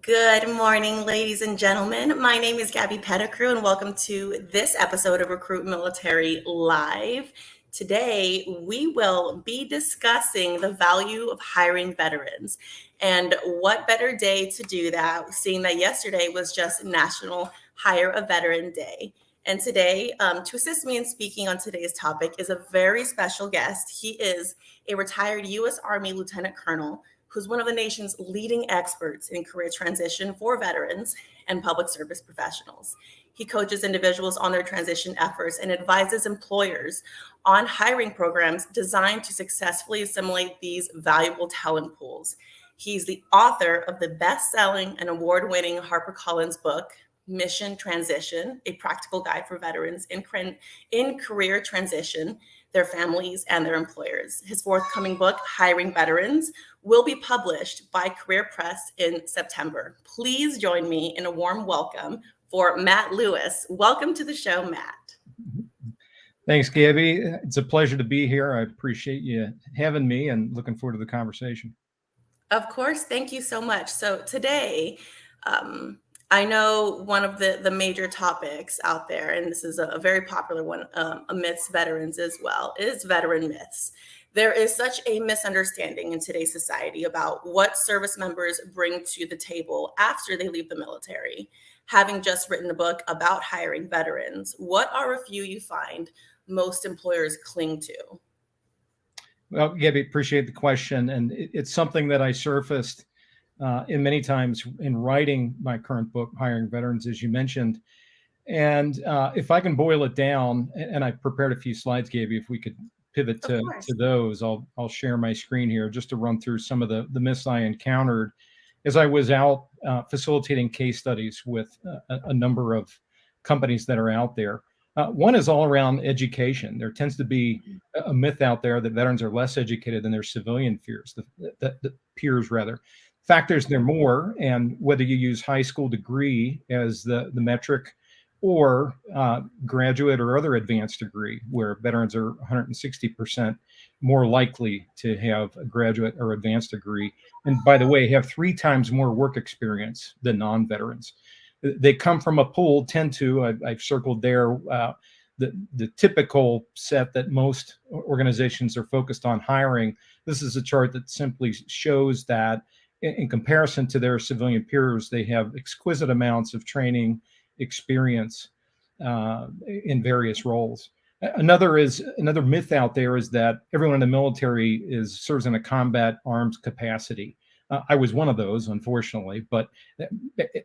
Good morning, ladies and gentlemen. My name is Gabby Petticrew, and welcome to this episode of Recruit Military Live. Today, we will be discussing the value of hiring veterans. And what better day to do that, seeing that yesterday was just National Hire a Veteran Day. And today, to assist me in speaking on today's topic, is a very special guest. He is a retired U.S. Army Lieutenant Colonel who's one of the nation's leading experts in career transition for veterans and public service professionals. He coaches individuals on their transition efforts and advises employers on hiring programs designed to successfully assimilate these valuable talent pools. He's the author of the best-selling and award-winning HarperCollins book, Mission Transition, a practical guide for veterans in career transition, their families, and their employers. His forthcoming book, Hiring Veterans, will be published by Career Press in September. Please join me in a warm welcome for Matt Lewis. Welcome to the show, Matt. Thanks, Gabby. It's a pleasure to be here. I appreciate you having me and looking forward to the conversation. Of course. Thank you so much. So today, I know one of the major topics out there, and this is a very popular one amidst veterans as well, is veteran myths. There is such a misunderstanding in today's society about what service members bring to the table after they leave the military. Having just written a book about hiring veterans, what are a few you find most employers cling to? Well, Gabby, appreciate the question. And it's something that I surfaced in many times in writing my current book, Hiring Veterans, as you mentioned. And if I can boil it down, and I prepared a few slides, Gabby, if we could pivot to those, I'll share my screen here just to run through some of the myths I encountered as I was out facilitating case studies with a number of companies that are out there. One is all around education. There tends to be a myth out there that veterans are less educated than their civilian peers, the peers rather. Factors they're more, and whether you use high school degree as the metric or graduate or other advanced degree, where veterans are 160% more likely to have a graduate or advanced degree. And by the way, have 3 times more work experience than non-veterans. They come from a pool, I've circled there, the typical set that most organizations are focused on hiring. This is a chart that simply shows that in comparison to their civilian peers, they have exquisite amounts of training experience in various roles. Another myth out there is that everyone in the military serves in a combat arms capacity. I was one of those, unfortunately, but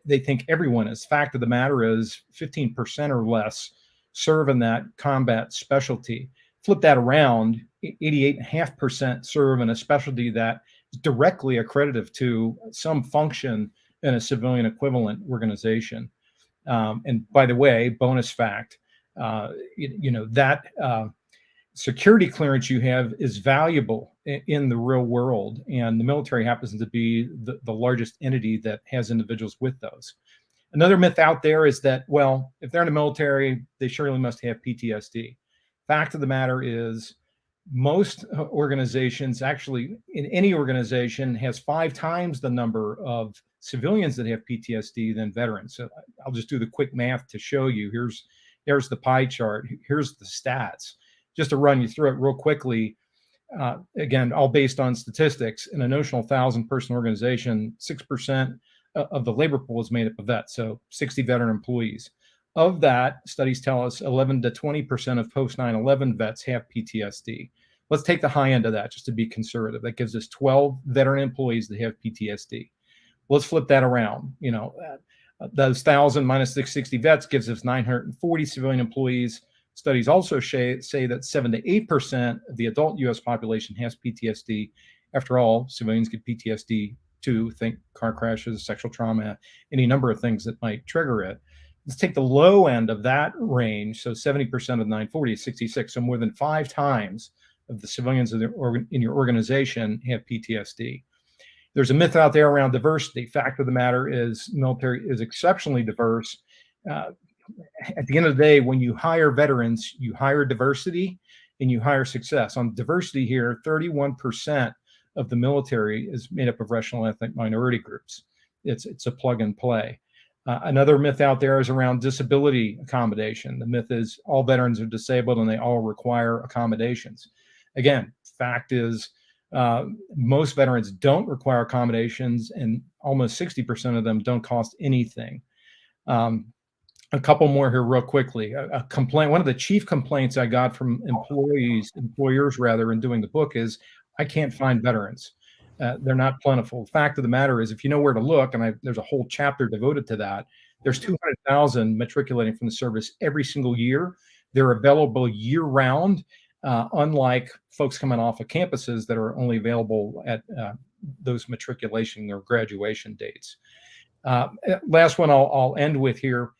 they think everyone is. Fact of the matter is 15% or less serve in that combat specialty. Flip that around, 88.5% serve in a specialty that is directly accredited to some function in a civilian equivalent organization. And by the way, bonus fact, that security clearance you have is valuable in the real world, and the military happens to be the largest entity that has individuals with those. Another myth out there is that, well, if they're in the military, they surely must have PTSD. Fact of the matter is, most organizations, actually in any organization, has 5 times the number of civilians that have PTSD than veterans. So I'll just do the quick math to show you. Here's the pie chart. Here's the stats. Just to run you through it real quickly, again, all based on statistics. In a notional 1,000-person organization, 6% of the labor pool is made up of vets, so 60 veteran employees. Of that, studies tell us 11 to 20% of post 9/11 vets have PTSD. Let's take the high end of that just to be conservative. That gives us 12 veteran employees that have PTSD. Let's flip that around. Those 1,000 minus 660 vets gives us 940 civilian employees. Studies also say that 7 to 8% of the adult U.S. population has PTSD. After all, civilians get PTSD too. Think car crashes, sexual trauma, any number of things that might trigger it. Let's take the low end of that range. So 70% of 940 is 66. So more than 5 times of the civilians in your organization have PTSD. There's a myth out there around diversity. Fact of the matter is, military is exceptionally diverse. At the end of the day, when you hire veterans, you hire diversity and you hire success. On diversity here, 31% of the military is made up of racial and ethnic minority groups. it's a plug and play. Another myth out there is around disability accommodation. The myth is all veterans are disabled and they all require accommodations. Again, fact is most veterans don't require accommodations, and almost 60% of them don't cost anything. A couple more here real quickly. A complaint, one of the chief complaints I got from employers rather, in doing the book is, I can't find veterans. They're not plentiful. The fact of the matter is, if you know where to look, and there's a whole chapter devoted to that, there's 200,000 matriculating from the service every single year. They're available year round, unlike folks coming off of campuses that are only available at those matriculation or graduation dates. Last one I'll end with here.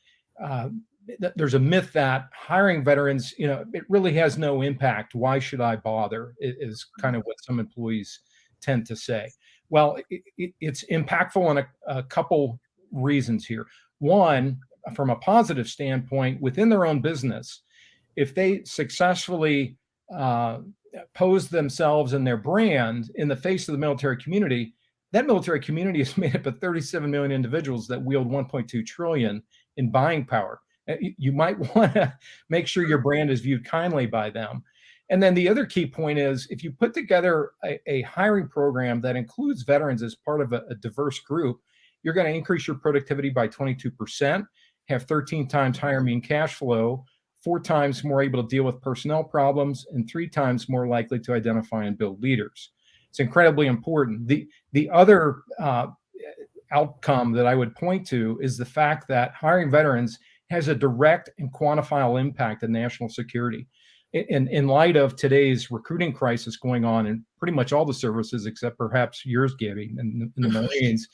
There's a myth that hiring veterans, it really has no impact. Why should I bother? Is kind of what some employees tend to say. Well, it's impactful on a couple reasons here. One, from a positive standpoint, within their own business, if they successfully pose themselves and their brand in the face of the military community, that military community is made up of 37 million individuals that wield 1.2 trillion in buying power. You might want to make sure your brand is viewed kindly by them. And then the other key point is, if you put together a hiring program that includes veterans as part of a diverse group, you're going to increase your productivity by 22%, have 13 times higher mean cash flow, 4 times more able to deal with personnel problems, and 3 times more likely to identify and build leaders. It's incredibly important. The other outcome that I would point to is the fact that hiring veterans has a direct and quantifiable impact on national security. In light of today's recruiting crisis going on in pretty much all the services, except perhaps yours, Gabby, in the Marines,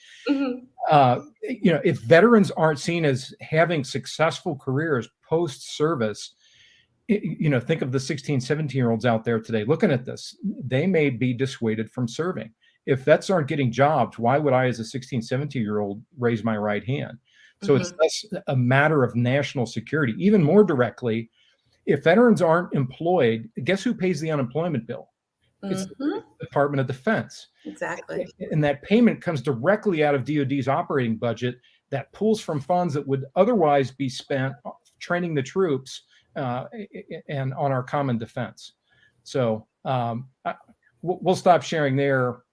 if veterans aren't seen as having successful careers post-service, think of the 16, 17-year-olds out there today looking at this. They may be dissuaded from serving. If vets aren't getting jobs, why would I, as a 16, 17-year-old, raise my right hand? So it's less a matter of national security. Even more directly, if veterans aren't employed, guess who pays the unemployment bill? It's the Department of Defense. Exactly. And that payment comes directly out of DoD's operating budget that pulls from funds that would otherwise be spent training the troops and on our common defense. So we'll stop sharing there,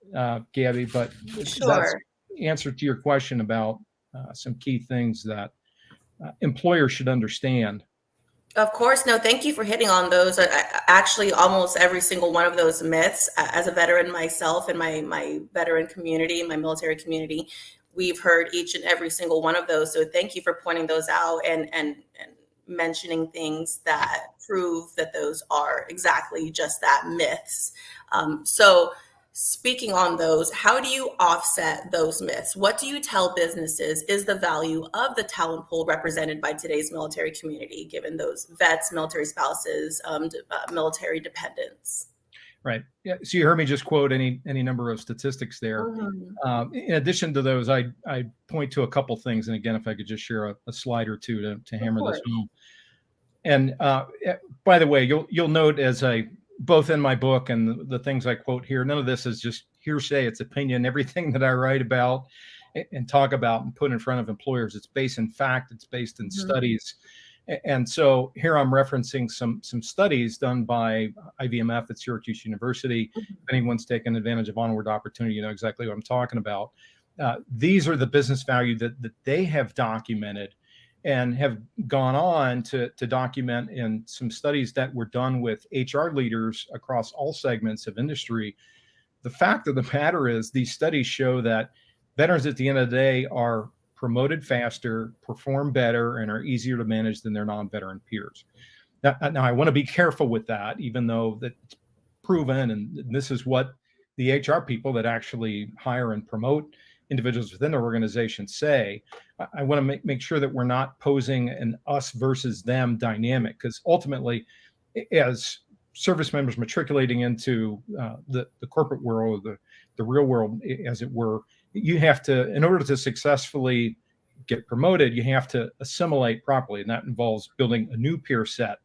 Gabby, but Sure. That's the answer to your question about some key things that employers should understand. Of course. No, thank you for hitting on those. Actually, almost every single one of those myths, as a veteran myself and my veteran community, my military community, we've heard each and every single one of those. So thank you for pointing those out and mentioning things that prove that those are exactly just that, myths. So speaking on those, how do you offset those myths? What do you tell businesses is the value of the talent pool represented by today's military community, given those vets, military spouses, military dependents? Right. Yeah. So you heard me just quote any number of statistics there. In addition to those, I point to a couple things. And again, if I could just share a slide or two to hammer this home. And by the way, you'll note, as I both in my book and the things I quote here, none of this is just hearsay. It's opinion. Everything that I write about and talk about and put in front of employers, it's based in fact. It's based in studies. And so here I'm referencing some studies done by IVMF at Syracuse University. If anyone's taken advantage of Onward Opportunity, you know exactly what I'm talking about. These are the business value that they have documented and have gone on to document in some studies that were done with HR leaders across all segments of industry. The fact of the matter is, these studies show that veterans at the end of the day are promoted faster, perform better, and are easier to manage than their non-veteran peers. Now, I want to be careful with that, even though that's proven, and this is what the HR people that actually hire and promote individuals within their organization say. I want to make sure that we're not posing an us versus them dynamic, because ultimately, as service members matriculating into the corporate world, the real world, as it were, you have to, in order to successfully get promoted, you have to assimilate properly. And that involves building a new peer set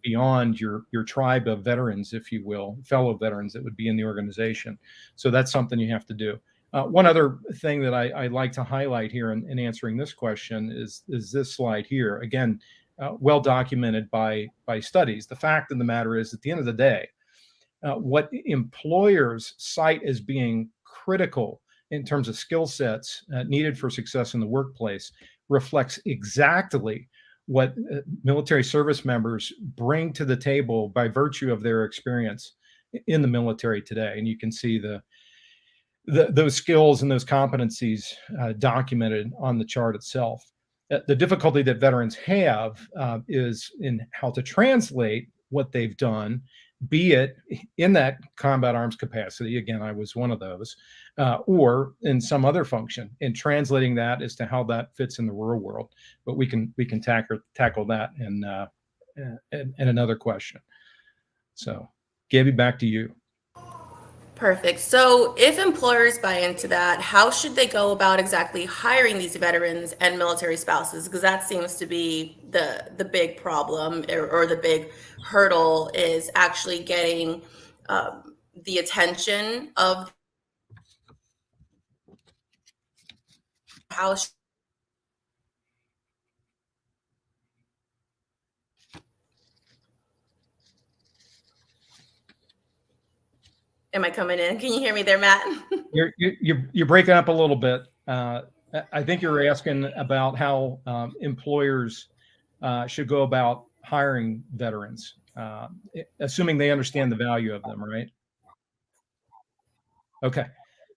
beyond your tribe of veterans, if you will, fellow veterans that would be in the organization. So that's something you have to do. One other thing that I like to highlight here in answering this question is this slide here. Again, well documented by studies. The fact of the matter is, at the end of the day, what employers cite as being critical in terms of skill sets needed for success in the workplace reflects exactly what military service members bring to the table by virtue of their experience in the military today. And you can see those skills and those competencies documented on the chart itself. The difficulty that veterans have is in how to translate what they've done, be it in that combat arms capacity, again, I was one of those, or in some other function, in translating that as to how that fits in the real world. But we can tackle that in another question. So, Gabby, back to you. Perfect. So if employers buy into that, how should they go about exactly hiring these veterans and military spouses? Because that seems to be the big problem, or the big hurdle, is actually getting the attention of how. Am I coming in? Can you hear me there, Matt? You're breaking up a little bit. I think you're asking about how employers should go about hiring veterans, assuming they understand the value of them, right? Okay.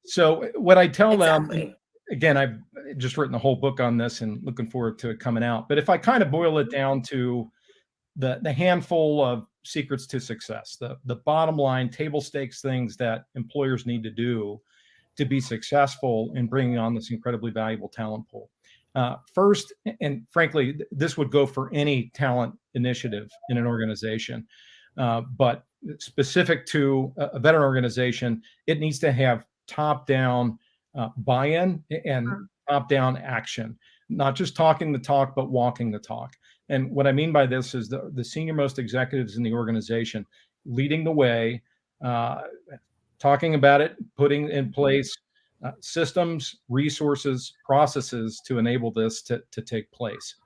So what I tell them, Exactly. again, I've just written a whole book on this and looking forward to it coming out. But if I kind of boil it down to the handful of secrets to success, the bottom line table stakes things that employers need to do to be successful in bringing on this incredibly valuable talent pool. First, and frankly, this would go for any talent initiative in an organization, but specific to a veteran organization, it needs to have top-down buy-in and top-down action, not just talking the talk, but walking the talk. And what I mean by this is the senior most executives in the organization leading the way, talking about it, putting in place systems, resources, processes to enable this to take place.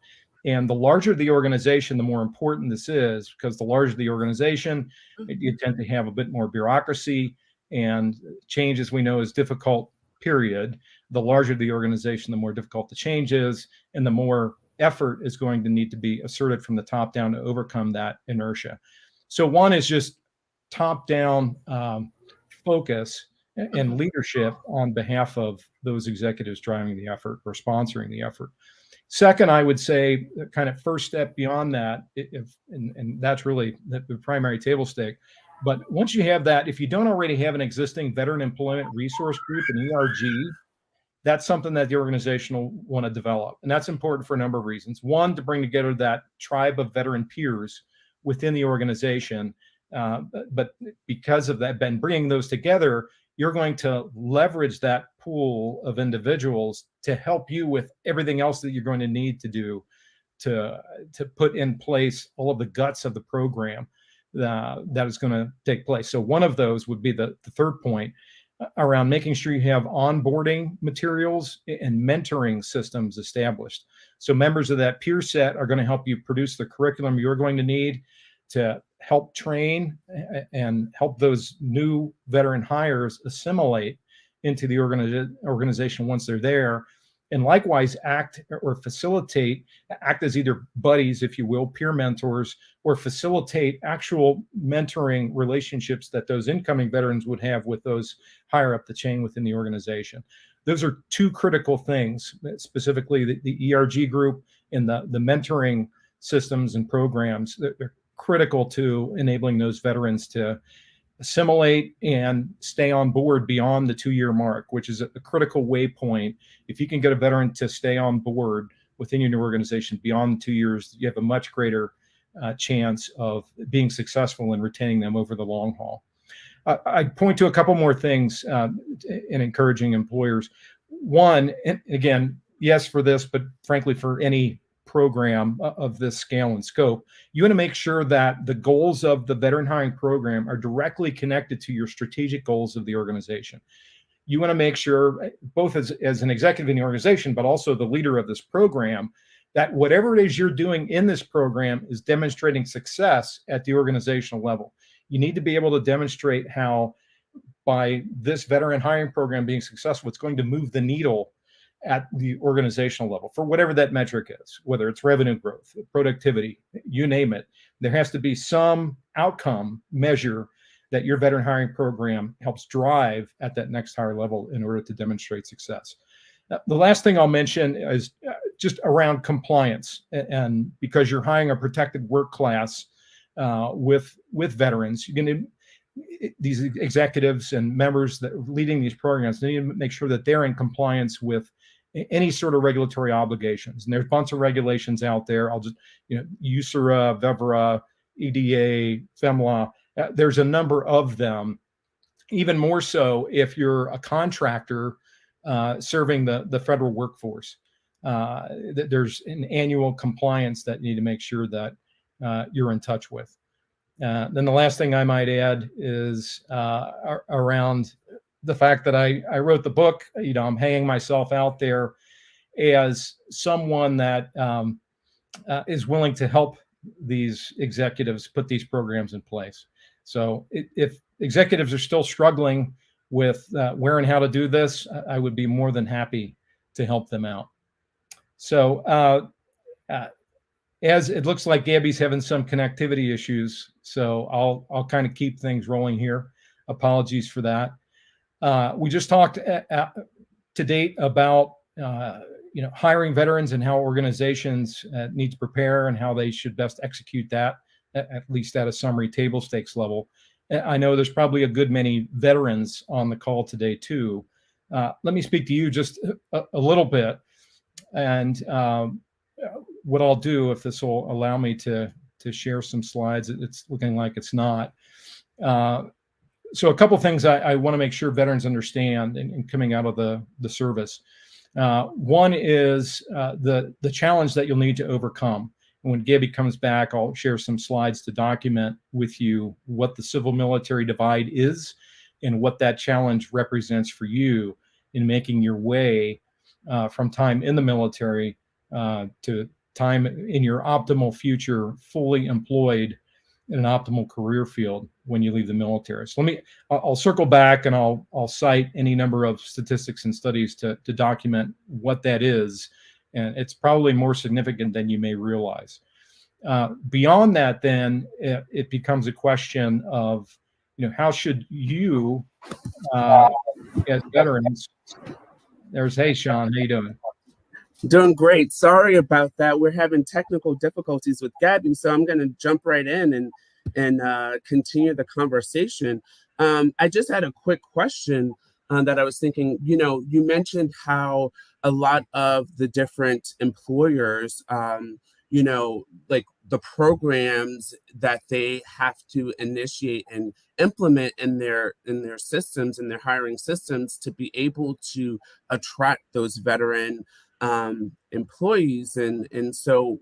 And the larger the organization, the more important this is, because the larger the organization, you tend to have a bit more bureaucracy, and change, as we know, is difficult, period. The larger the organization, the more difficult the change is, and the more effort is going to need to be asserted from the top down to overcome that inertia. So one is just top down focus and leadership on behalf of those executives driving the effort or sponsoring the effort. Second, I would say kind of first step beyond that, and that's really the primary table stake. But once you have that, if you don't already have an existing veteran employment resource group, an ERG, that's something that the organization will want to develop. And that's important for a number of reasons. One, to bring together that tribe of veteran peers within the organization. But because of that, Ben, bringing those together, you're going to leverage that pool of individuals to help you with everything else that you're going to need to do to put in place all of the guts of the program that is going to take place. So one of those would be the third point around making sure you have onboarding materials and mentoring systems established. So members of that peer set are going to help you produce the curriculum you're going to need to help train and help those new veteran hires assimilate into the organization once they're there. And likewise, act as either buddies, if you will, peer mentors, or facilitate actual mentoring relationships that those incoming veterans would have with those higher up the chain within the organization. Those are two critical things, specifically the ERG group and the mentoring systems and programs that are critical to enabling those veterans to assimilate and stay on board beyond the 2-year mark, which is a critical waypoint. If you can get a veteran to stay on board within your new organization beyond 2 years, you have a much greater chance of being successful in retaining them over the long haul. I point to a couple more things in encouraging employers. One, and again, yes, for this, but frankly, for any program of this scale and scope, you want to make sure that the goals of the veteran hiring program are directly connected to your strategic goals of the organization. you want to make sure, both as an executive in the organization, but also the leader of this program, that whatever it is you're doing in this program is demonstrating success at the organizational level. You need to be able to demonstrate how, by this veteran hiring program being successful, it's going to move the needle at the organizational level for whatever that metric is, whether it's revenue growth, productivity, you name it. There has to be some outcome measure that your veteran hiring program helps drive at that next higher level in order to demonstrate success. The last thing I'll mention is just around compliance. And because you're hiring a protected work class with veterans, you're going to, these executives and members that are leading these programs need to make sure that they're in compliance with any sort of regulatory obligations. And there's a bunch of regulations out there. I'll just, USERA, VEVRA, EDA, FEMLA. There's a number of them. Even more so if you're a contractor serving the federal workforce. There's an annual compliance that you need to make sure that you're in touch with. Then the last thing I might add is around the fact that I wrote the book. I'm hanging myself out there as someone that is willing to help these executives put these programs in place. So if executives are still struggling with where and how to do this, I would be more than happy to help them out. So as it looks like Gabby's having some connectivity issues, so I'll kind of keep things rolling here. Apologies for that. We just talked to date about hiring veterans and how organizations need to prepare and how they should best execute that, at least at a summary table stakes level. I know there's probably a good many veterans on the call today too. Let me speak to you just a little bit, and what I'll do, if this will allow me to share some slides. It's looking like it's not. So a couple things I want to make sure veterans understand in coming out of the service. One is the challenge that you'll need to overcome. And when Gabby comes back, I'll share some slides to document with you what the civil military divide is and what that challenge represents for you in making your way from time in the military to time in your optimal future, fully employed in an optimal career field when you leave the military. So I'll circle back and I'll cite any number of statistics and studies to document what that is. And it's probably more significant than you may realize. Beyond that, then it becomes a question of, how should you, as veterans, hey, Sean, how you doing? Doing great. Sorry about that. We're having technical difficulties with Gabby, so I'm going to jump right in and continue the conversation. I just had a quick question that I was thinking. You mentioned how a lot of the different employers, like the programs that they have to initiate and implement in their systems, in their hiring systems, to be able to attract those veteran employees. And so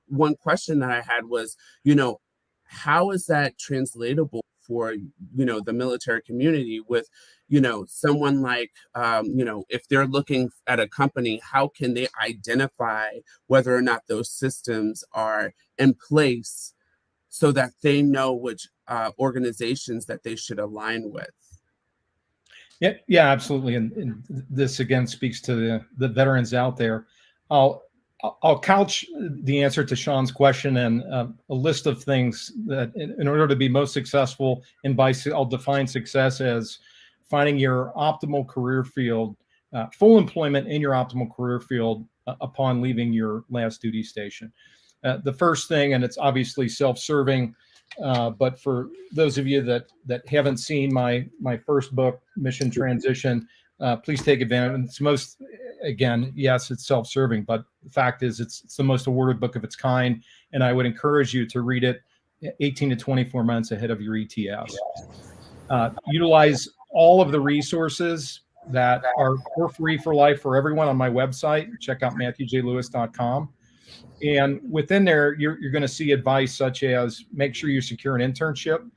one question that I had was, how is that translatable for, the military community with, someone like, if they're looking at a company, how can they identify whether or not those systems are in place so that they know which organizations that they should align with? Yeah, absolutely. And this again speaks to the veterans out there. I'll couch the answer to Sean's question and a list of things that, in order to be most successful, I'll define success as finding your optimal career field, full employment in your optimal career field upon leaving your last duty station. The first thing, and it's obviously self-serving, but for those of you that haven't seen my first book, Mission Transition, please take advantage. Yes, it's self-serving, but the fact is it's the most awarded book of its kind, and I would encourage you to read it 18 to 24 months ahead of your ETS. Utilize all of the resources that are for free for life for everyone on my website. Check out MatthewJLewis.com. And within there, you're going to see advice such as make sure you secure an internship.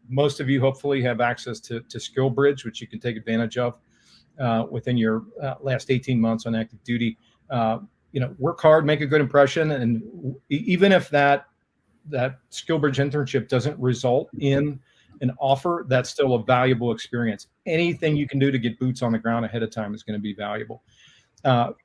Most of you hopefully have access to SkillBridge, which you can take advantage of. within your last 18 months on active duty. Work hard, make a good impression, and even if that SkillBridge internship doesn't result in an offer, that's still a valuable experience. Anything you can do to get boots on the ground ahead of time is going to be valuable.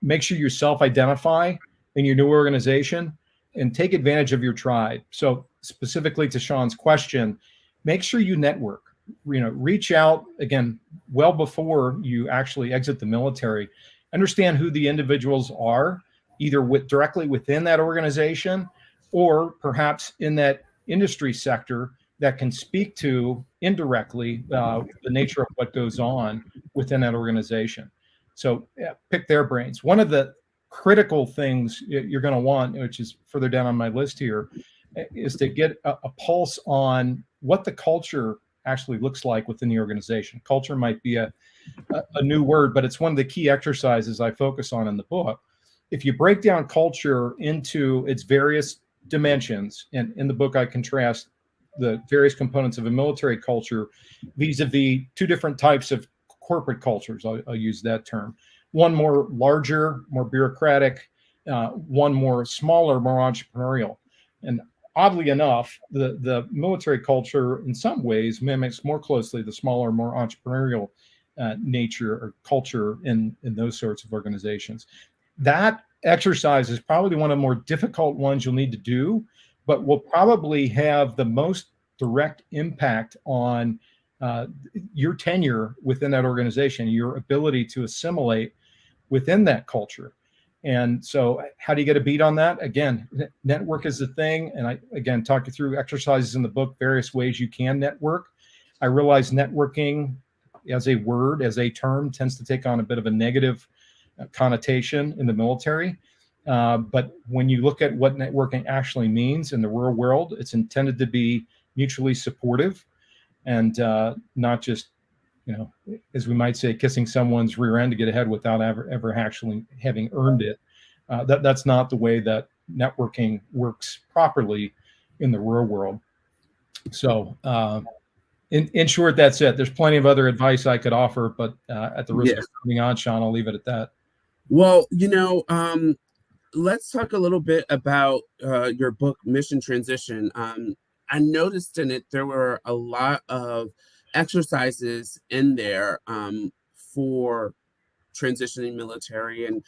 Make sure you self-identify in your new organization and take advantage of your tribe. So specifically to Sean's question, make sure you network. Reach out again well before you actually exit the military. Understand who the individuals are, either directly within that organization or perhaps in that industry sector that can speak to indirectly the nature of what goes on within that organization. So pick their brains. One of the critical things you're going to want, which is further down on my list here, is to get a pulse on what the culture actually looks like within the organization. Culture might be a new word, but it's one of the key exercises I focus on in the book. If you break down culture into its various dimensions, and in the book I contrast the various components of a military culture vis-a-vis two different types of corporate cultures, I'll use that term. One more larger, more bureaucratic, one more smaller, more entrepreneurial. And oddly enough, the military culture in some ways mimics more closely the smaller, more entrepreneurial nature or culture in those sorts of organizations. That exercise is probably one of the more difficult ones you'll need to do, but will probably have the most direct impact on your tenure within that organization, your ability to assimilate within that culture. And so how do you get a beat on that? Again, network is the thing. And I, again, talk you through exercises in the book, various ways you can network. I realize networking as a word, as a term, tends to take on a bit of a negative connotation in the military. But when you look at what networking actually means in the real world, it's intended to be mutually supportive and not just, as we might say, kissing someone's rear end to get ahead without ever actually having earned it. That's not the way that networking works properly in the real world. So in short, that's it. There's plenty of other advice I could offer, but at the risk of moving on, Sean, I'll leave it at that. Well, let's talk a little bit about your book, Mission Transition. I noticed in it there were a lot of exercises in there for transitioning military, and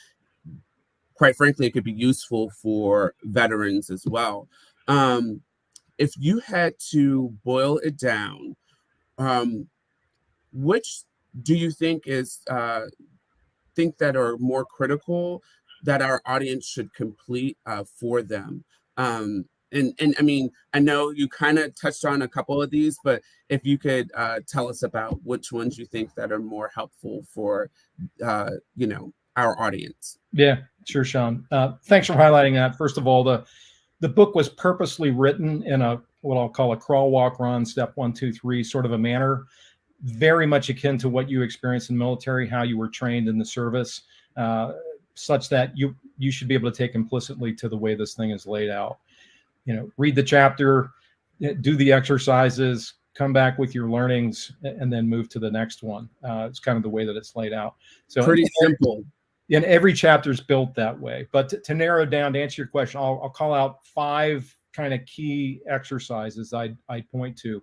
quite frankly, it could be useful for veterans as well. If you had to boil it down, which do you think that are more critical that our audience should complete for them? And I mean, I know you kind of touched on a couple of these, but if you could tell us about which ones you think that are more helpful for, our audience. Yeah, sure, Sean. Thanks for highlighting that. First of all, the book was purposely written in what I'll call a crawl, walk, run, step 1, 2, 3 sort of a manner, very much akin to what you experienced in the military, how you were trained in the service, such that you should be able to take implicitly to the way this thing is laid out. Read the chapter, do the exercises, come back with your learnings, and then move to the next one. It's kind of the way that it's laid out. So pretty simple. And every chapter is built that way. But to narrow down, to answer your question, I'll call out 5 kind of key exercises I point to.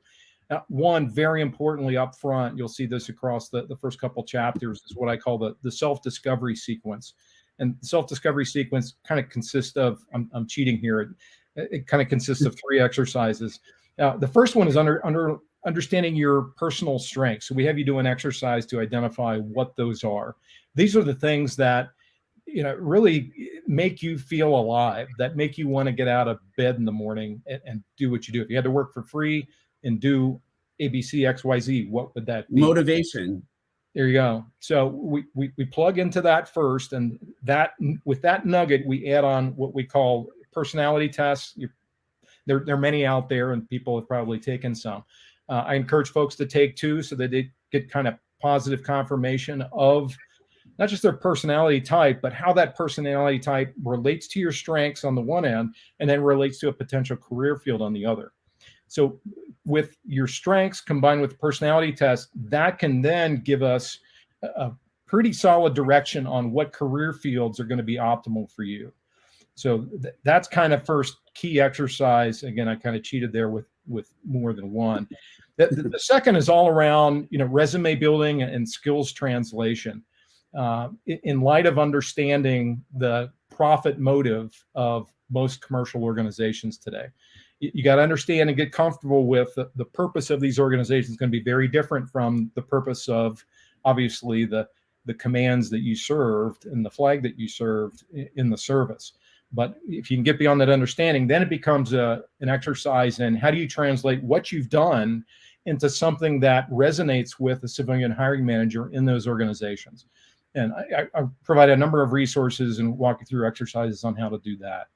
One, very importantly up front, you'll see this across the first couple chapters, is what I call the self-discovery sequence. And the self-discovery sequence kind of consists of, I'm cheating here, it kind of consists of 3 exercises. The first one is understanding your personal strengths. So we have you do an exercise to identify what those are. These are the things that really make you feel alive, that make you want to get out of bed in the morning and do what you do. If you had to work for free and do ABC, XYZ, what would that be? Motivation. There you go. So we plug into that first, and with that nugget, we add on what we call personality tests. There are many out there, and people have probably taken some. I encourage folks to take 2 so that they get kind of positive confirmation of not just their personality type, but how that personality type relates to your strengths on the one end, and then relates to a potential career field on the other. So with your strengths combined with the personality test, that can then give us a pretty solid direction on what career fields are going to be optimal for you. So that's kind of first key exercise. Again, I kind of cheated there with more than one. The second is all around, resume building and skills translation. In light of understanding the profit motive of most commercial organizations today, you got to understand and get comfortable with the purpose of these organizations is going to be very different from the purpose of, obviously, the commands that you served and the flag that you served in the service. But if you can get beyond that understanding, then it becomes an exercise in how do you translate what you've done into something that resonates with a civilian hiring manager in those organizations. And I provide a number of resources and walk you through exercises on how to do that.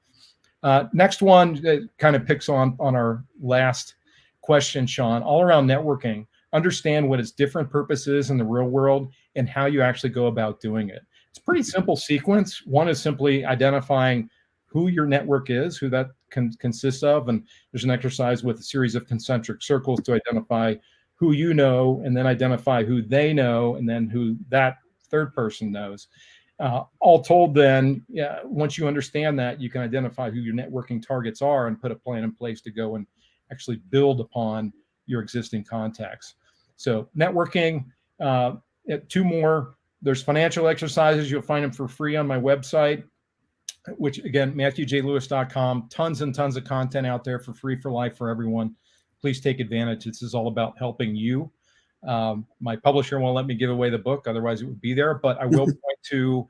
Next one kind of picks on our last question, Sean, all around networking. Understand what its different purpose is in the real world and how you actually go about doing it. It's a pretty simple sequence. One is simply identifying who your network is, who that consists of. And there's an exercise with a series of concentric circles to identify who you know, and then identify who they know, and then who that third person knows. All told, then, once you understand that, you can identify who your networking targets are and put a plan in place to go and actually build upon your existing contacts. So networking, two more. There's financial exercises. You'll find them for free on my website, which, again, MatthewJLewis.com. Tons and tons of content out there for free for life for everyone. Please take advantage. This is all about helping you. My publisher won't let me give away the book, otherwise it would be there. But I will point to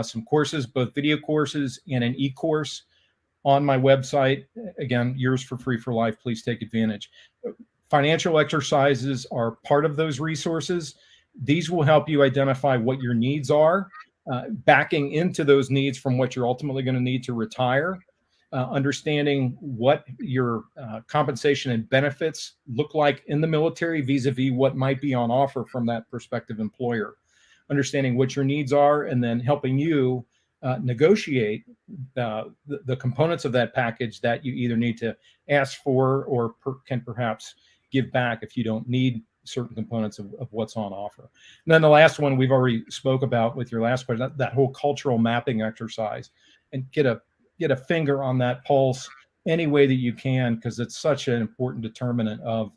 some courses, both video courses and an e-course on my website. Again, yours for free for life. Please take advantage. Financial exercises are part of those resources. These will help you identify what your needs are, backing into those needs from what you're ultimately going to need to retire, understanding what your compensation and benefits look like in the military vis-a-vis what might be on offer from that prospective employer, understanding what your needs are, and then helping you negotiate the components of that package that you either need to ask for or can perhaps give back if you don't need certain components of what's on offer. And then the last one we've already spoke about with your last question, that whole cultural mapping exercise, and get a finger on that pulse any way that you can, because it's such an important determinant of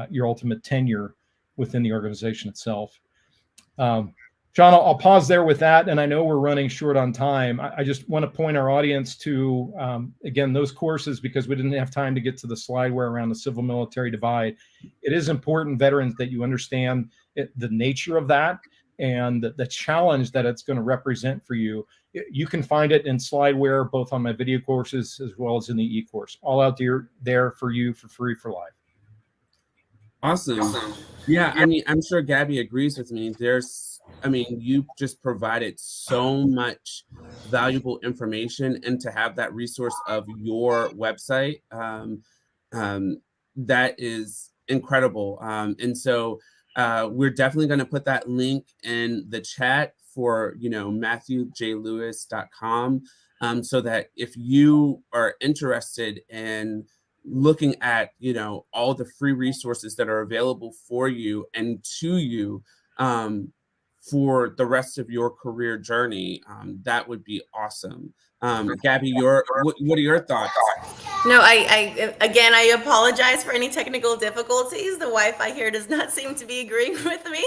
your ultimate tenure within the organization itself. John, I'll pause there with that, and I know we're running short on time. I just want to point our audience to, again, those courses, because we didn't have time to get to the slideware around the civil military divide. It is important, veterans, that you understand the nature of that and the challenge that it's going to represent for you. You can find it in slideware, both on my video courses as well as in the e-course, all out there for you for free for life. Awesome. Yeah, I mean, I'm sure Gabby agrees with me. You just provided so much valuable information, and to have that resource of your website, that is incredible. And so we're definitely going to put that link in the chat for, MatthewJLewis.com, so that if you are interested in looking at, all the free resources that are available for you and to you, for the rest of your career journey, that would be awesome. Gabby, what are your thoughts? No, I apologize for any technical difficulties. The Wi-Fi here does not seem to be agreeing with me,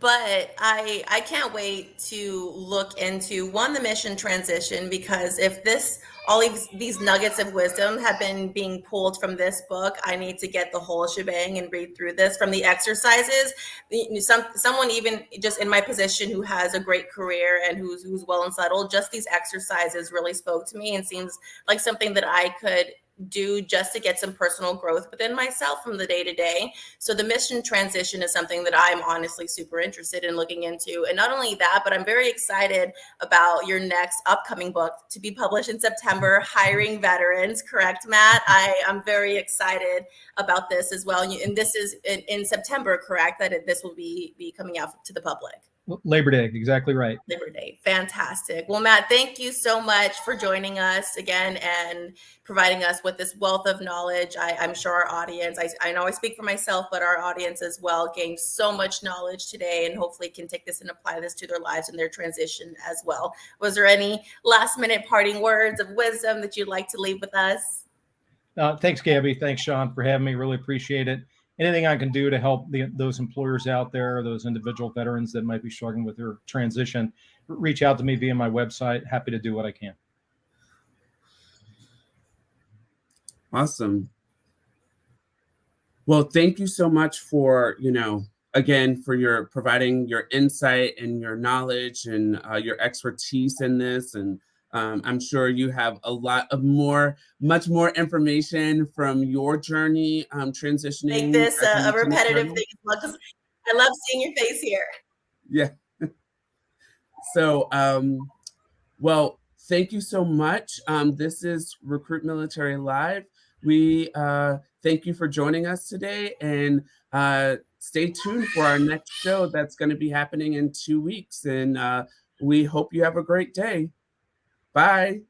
but I can't wait to look into the mission transition, because if all these nuggets of wisdom have been being pulled from this book, I need to get the whole shebang and read through this from the exercises. Someone even just in my position who has a great career and who's well and settled, just these exercises really spoke to me and seems like something that I could do just to get some personal growth within myself from the day to day. So the mission transition is something that I'm honestly super interested in looking into. And not only that, but I'm very excited about your next upcoming book to be published in September, Hiring Veterans, correct, Matt? I'm very excited about this as well. And this is in September, correct, that this will be coming out to the public? Labor Day, exactly right. Labor Day. Fantastic. Well, Matt, thank you so much for joining us again and providing us with this wealth of knowledge. I'm sure our audience, I know I speak for myself, but our audience as well gained so much knowledge today and hopefully can take this and apply this to their lives and their transition as well. Was there any last minute parting words of wisdom that you'd like to leave with us? Thanks, Gabby. Thanks, Sean, for having me. Really appreciate it. Anything I can do to help those employers out there, those individual veterans that might be struggling with their transition, reach out to me via my website. Happy to do what I can. Awesome. Well, thank you so much for, again, for your providing your insight and your knowledge and your expertise in this. And I'm sure you have a lot of much more information from your journey transitioning. Make this a repetitive thing as well, because I love seeing your face here. Yeah. So, well, thank you so much. This is Recruit Military Live. We thank you for joining us today, and stay tuned for our next show that's going to be happening in 2 weeks. And we hope you have a great day. Bye.